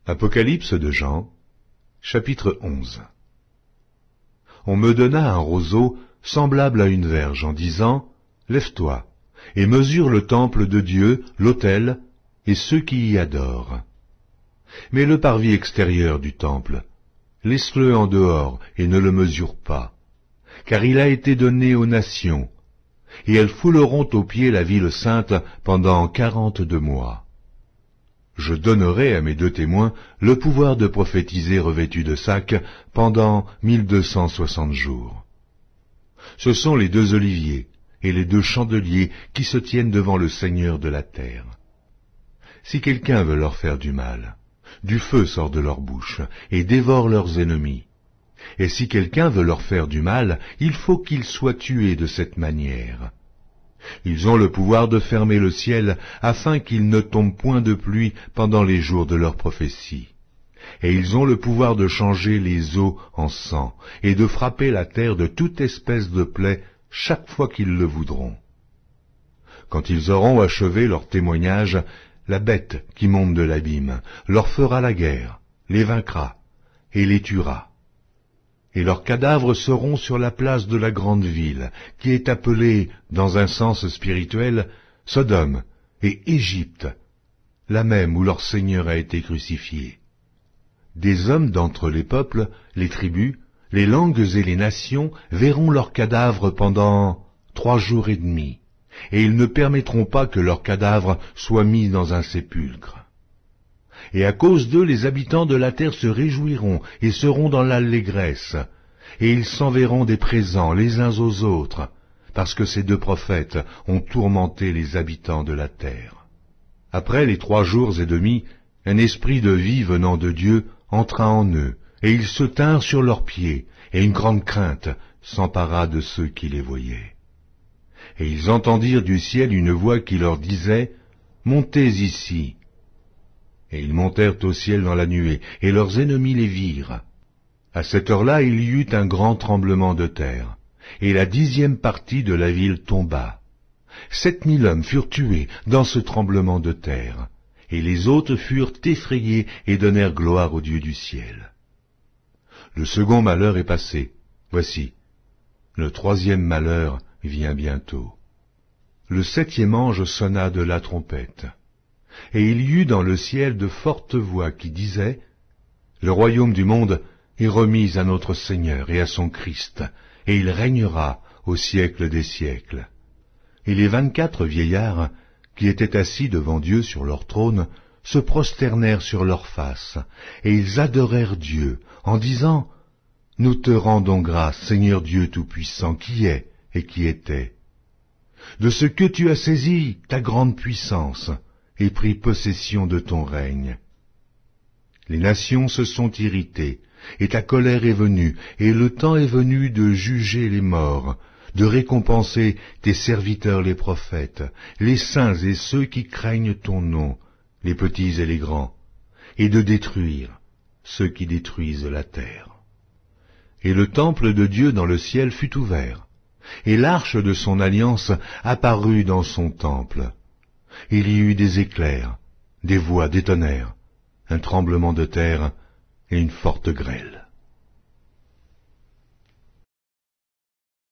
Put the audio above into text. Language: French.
Apocalypse de Jean, chapitre 11. On me donna un roseau semblable à une verge en disant, « Lève-toi, et mesure le temple de Dieu, l'autel, et ceux qui y adorent. Mais le parvis extérieur du temple, laisse-le en dehors et ne le mesure pas, car il a été donné aux nations, et elles fouleront aux pieds la ville sainte pendant 42 mois. Je donnerai à mes 2 témoins le pouvoir de prophétiser revêtus de sac pendant 1260 jours. Ce sont les 2 oliviers et les 2 chandeliers qui se tiennent devant le Seigneur de la terre. Si quelqu'un veut leur faire du mal, du feu sort de leur bouche et dévore leurs ennemis. Et si quelqu'un veut leur faire du mal, il faut qu'ils soient tués de cette manière. Ils ont le pouvoir de fermer le ciel afin qu'il ne tombe point de pluie pendant les jours de leur prophétie. Et ils ont le pouvoir de changer les eaux en sang et de frapper la terre de toute espèce de plaie chaque fois qu'ils le voudront. Quand ils auront achevé leur témoignage, la bête qui monte de l'abîme leur fera la guerre, les vaincra et les tuera. Et leurs cadavres seront sur la place de la grande ville, qui est appelée, dans un sens spirituel, Sodome et Égypte, la même où leur Seigneur a été crucifié. Des hommes d'entre les peuples, les tribus, les langues et les nations verront leurs cadavres pendant 3 jours et demi, et ils ne permettront pas que leurs cadavres soient mis dans un sépulcre. Et à cause d'eux, les habitants de la terre se réjouiront et seront dans l'allégresse, et ils s'enverront des présents les uns aux autres, parce que ces 2 prophètes ont tourmenté les habitants de la terre. Après les 3 jours et demi, un esprit de vie venant de Dieu entra en eux, et ils se tinrent sur leurs pieds, et une grande crainte s'empara de ceux qui les voyaient. Et ils entendirent du ciel une voix qui leur disait, « Montez ici !» Et ils montèrent au ciel dans la nuée, et leurs ennemis les virent. À cette heure-là, il y eut un grand tremblement de terre, et la 10e partie de la ville tomba. 7000 hommes furent tués dans ce tremblement de terre, et les autres furent effrayés et donnèrent gloire au Dieu du ciel. Le second malheur est passé. Voici, le 3e malheur vient bientôt. Le 7e ange sonna de la trompette. Et il y eut dans le ciel de fortes voix qui disaient, « Le royaume du monde est remis à notre Seigneur et à son Christ, et il régnera au siècle des siècles. » Et les 24 vieillards, qui étaient assis devant Dieu sur leur trône, se prosternèrent sur leurs faces, et ils adorèrent Dieu, en disant, « Nous te rendons grâce, Seigneur Dieu Tout-Puissant, qui est et qui était, de ce que tu as saisi ta grande puissance, et pris possession de ton règne. Les nations se sont irritées, et ta colère est venue, et le temps est venu de juger les morts, de récompenser tes serviteurs les prophètes, les saints et ceux qui craignent ton nom, les petits et les grands, et de détruire ceux qui détruisent la terre. Et le temple de Dieu dans le ciel fut ouvert, et l'arche de son alliance apparut dans son temple. Il y eut des éclairs, des voix, des tonnerres, un tremblement de terre et une forte grêle.